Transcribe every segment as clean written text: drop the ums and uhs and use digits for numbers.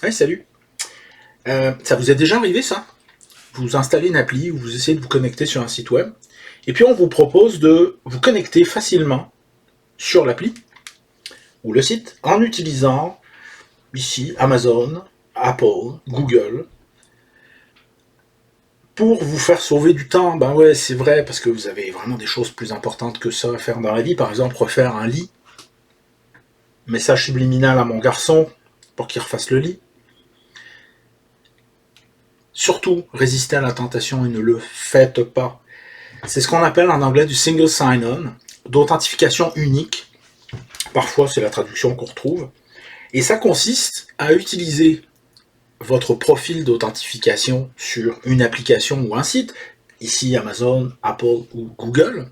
Hey, salut. Ça vous est déjà arrivé ça? Vous installez une appli ou vous essayez de vous connecter sur un site web, et puis on vous propose de vous connecter facilement sur l'appli ou le site en utilisant ici Amazon, Apple, Google, pour vous faire sauver du temps. Ben ouais, c'est vrai, parce que vous avez vraiment des choses plus importantes que ça à faire dans la vie. Par exemple, refaire un lit, message subliminal à mon garçon pour qu'il refasse le lit. Surtout, résistez à la tentation et ne le faites pas. C'est ce qu'on appelle en anglais du single sign-on, d'authentification unique. Parfois, c'est la traduction qu'on retrouve. Et ça consiste à utiliser votre profil d'authentification sur une application ou un site, ici Amazon, Apple ou Google,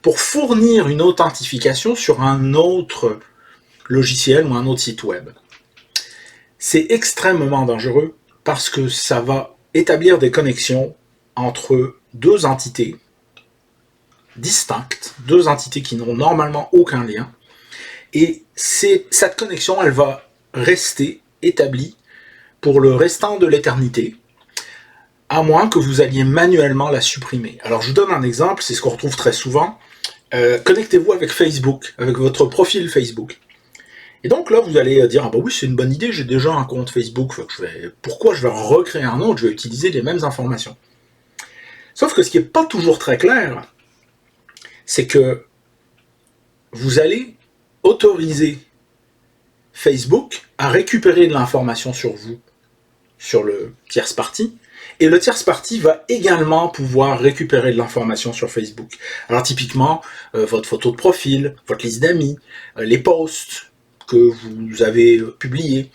pour fournir une authentification sur un autre logiciel ou un autre site web. C'est extrêmement dangereux parce que ça va établir des connexions entre deux entités distinctes, deux entités qui n'ont normalement aucun lien, et cette connexion, elle va rester établie pour le restant de l'éternité, à moins que vous alliez manuellement la supprimer. Alors je vous donne un exemple, c'est ce qu'on retrouve très souvent. Connectez-vous avec Facebook, avec votre profil Facebook. Et donc là, vous allez dire, ah bah oui, c'est une bonne idée, j'ai déjà un compte Facebook, pourquoi je vais recréer un autre, je vais utiliser les mêmes informations. Sauf que ce qui n'est pas toujours très clair, c'est que vous allez autoriser Facebook à récupérer de l'information sur vous, sur le tierce party, et le tierce party va également pouvoir récupérer de l'information sur Facebook. Alors typiquement, votre photo de profil, votre liste d'amis, les posts que vous avez publiés,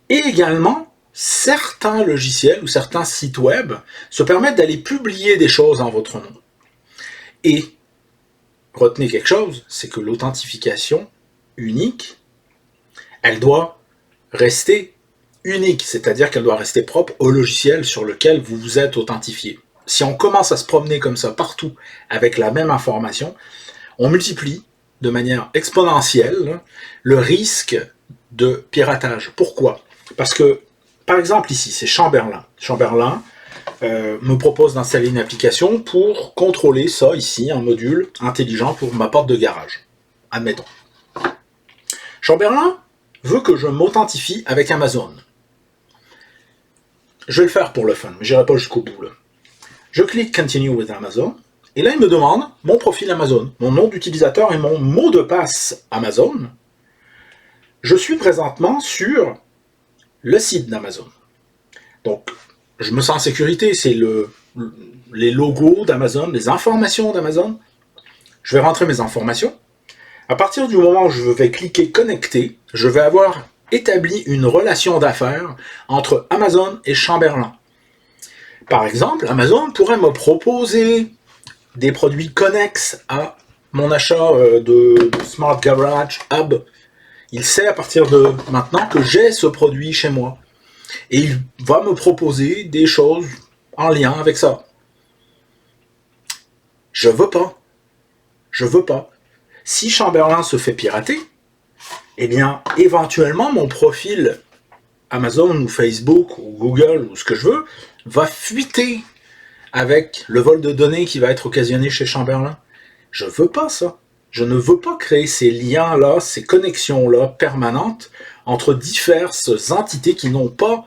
et également certains logiciels ou certains sites web se permettent d'aller publier des choses en votre nom. Et retenez quelque chose, c'est que l'authentification unique, elle doit rester unique, c'est-à-dire qu'elle doit rester propre au logiciel sur lequel vous vous êtes authentifié. Si on commence à se promener comme ça partout avec la même information, on multiplie de manière exponentielle le risque de piratage. Pourquoi? Parce que, par exemple ici, c'est Chamberlain. Chamberlain me propose d'installer une application pour contrôler ça ici, un module intelligent pour ma porte de garage. Admettons. Chamberlain veut que je m'authentifie avec Amazon. Je vais le faire pour le fun, mais j'irai pas jusqu'au bout. Là. Je clique Continue with Amazon, et là il me demande mon profil Amazon, mon nom d'utilisateur et mon mot de passe Amazon. Je suis présentement sur le site d'Amazon. Donc, je me sens en sécurité, c'est les logos d'Amazon, les informations d'Amazon. Je vais rentrer mes informations. À partir du moment où je vais cliquer Connecter, je vais avoir établi une relation d'affaires entre Amazon et Chamberlain. Par exemple, Amazon pourrait me proposer des produits connexes à mon achat de Smart Garage Hub. Il sait à partir de maintenant que j'ai ce produit chez moi. Et il va me proposer des choses en lien avec ça. Je veux pas. Je veux pas. Si Chamberlain se fait pirater, eh bien, éventuellement, mon profil Amazon ou Facebook ou Google ou ce que je veux va fuiter avec le vol de données qui va être occasionné chez Chamberlain. Je veux pas ça. Je ne veux pas créer ces liens-là, ces connexions-là permanentes entre diverses entités qui n'ont pas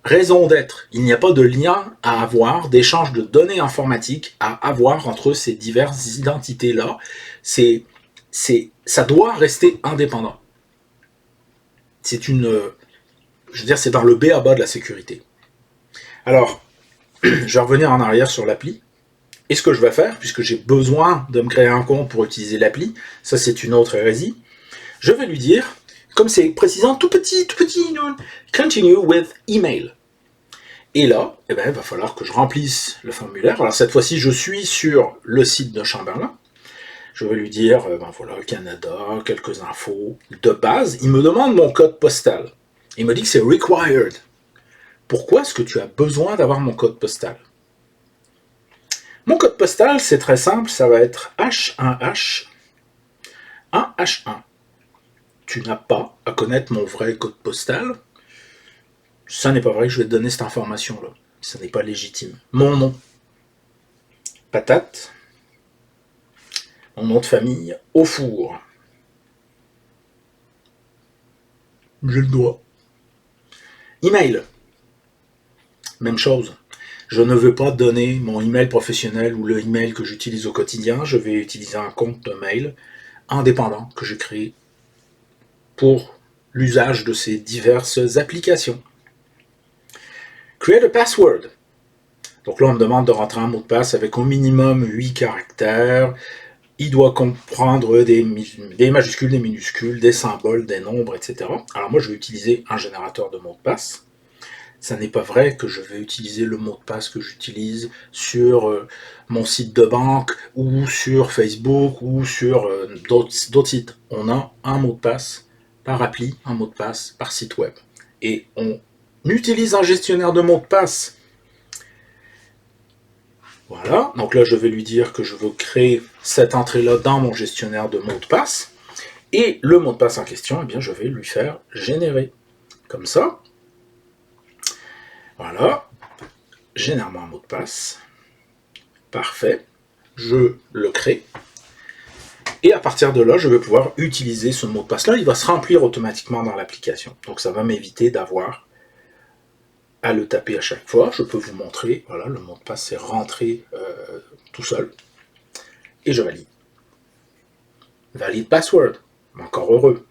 raison d'être. Il n'y a pas de lien à avoir, d'échange de données informatiques à avoir entre ces diverses identités-là. Ça doit rester indépendant. C'est dans le B à bas de la sécurité. Alors, je vais revenir en arrière sur l'appli. Et ce que je vais faire, puisque j'ai besoin de me créer un compte pour utiliser l'appli, ça c'est une autre hérésie, je vais lui dire, comme c'est précisant tout petit, continue with email. Et là, il va falloir que je remplisse le formulaire. Alors cette fois-ci, je suis sur le site de Chamberlain. Je vais lui dire, Canada, quelques infos de base. Il me demande mon code postal. Il me dit que c'est required. Pourquoi est-ce que tu as besoin d'avoir mon code postal? Mon code postal, c'est très simple, ça va être H1H1H1. tu n'as pas à connaître mon vrai code postal. Ça n'est pas vrai que je vais te donner cette information-là. Ça n'est pas légitime. Mon nom, patate. Mon nom de famille, au four. J'ai le droit. Email. Même chose. Je ne veux pas donner mon email professionnel ou le email que j'utilise au quotidien. Je vais utiliser un compte de mail indépendant que j'ai créé pour l'usage de ces diverses applications. Create a password. Donc là, on me demande de rentrer un mot de passe avec au minimum 8 caractères. Il doit comprendre des majuscules, des minuscules, des symboles, des nombres, etc. Alors moi, je vais utiliser un générateur de mots de passe. Ça n'est pas vrai que je vais utiliser le mot de passe que j'utilise sur mon site de banque ou sur Facebook ou sur d'autres sites. On a un mot de passe par appli, un mot de passe par site web. Et on utilise un gestionnaire de mots de passe. Voilà, donc là je vais lui dire que je veux créer cette entrée-là dans mon gestionnaire de mots de passe. Et le mot de passe en question, eh bien, je vais lui faire générer. Comme ça. Voilà. Génère-moi un mot de passe. Parfait. Je le crée. Et à partir de là, je vais pouvoir utiliser ce mot de passe-là. Il va se remplir automatiquement dans l'application. Donc ça va m'éviter d'avoir à le taper à chaque fois. Je peux vous montrer. Voilà, le mot de passe est rentré tout seul. Et je valide. Valide password. Encore heureux.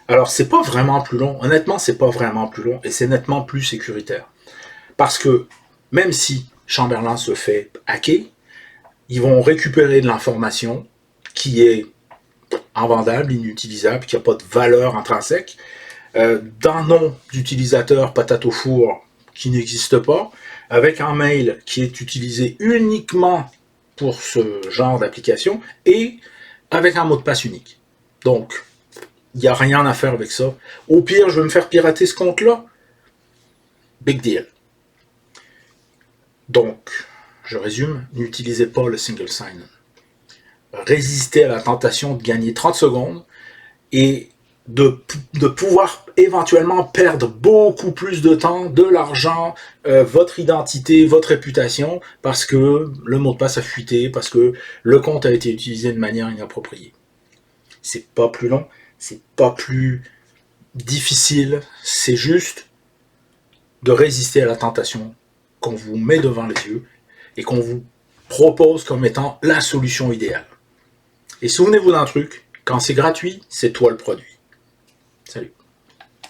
Alors, c'est pas vraiment plus long. Honnêtement, c'est pas vraiment plus long et c'est nettement plus sécuritaire. Parce que même si Chamberlain se fait hacker, ils vont récupérer de l'information qui est invendable, inutilisable, qui n'a pas de valeur intrinsèque, d'un nom d'utilisateur patate au four qui n'existe pas, avec un mail qui est utilisé uniquement pour ce genre d'application et avec un mot de passe unique. Donc, il n'y a rien à faire avec ça. Au pire, je vais me faire pirater ce compte-là. Big deal. Donc, je résume, n'utilisez pas le single sign-on. Résistez à la tentation de gagner 30 secondes et de pouvoir éventuellement perdre beaucoup plus de temps, de l'argent, votre identité, votre réputation, parce que le mot de passe a fuité, parce que le compte a été utilisé de manière inappropriée. C'est pas plus long, c'est pas plus difficile, c'est juste de résister à la tentation qu'on vous met devant les yeux et qu'on vous propose comme étant la solution idéale. Et souvenez-vous d'un truc, quand c'est gratuit, c'est toi le produit. Salut.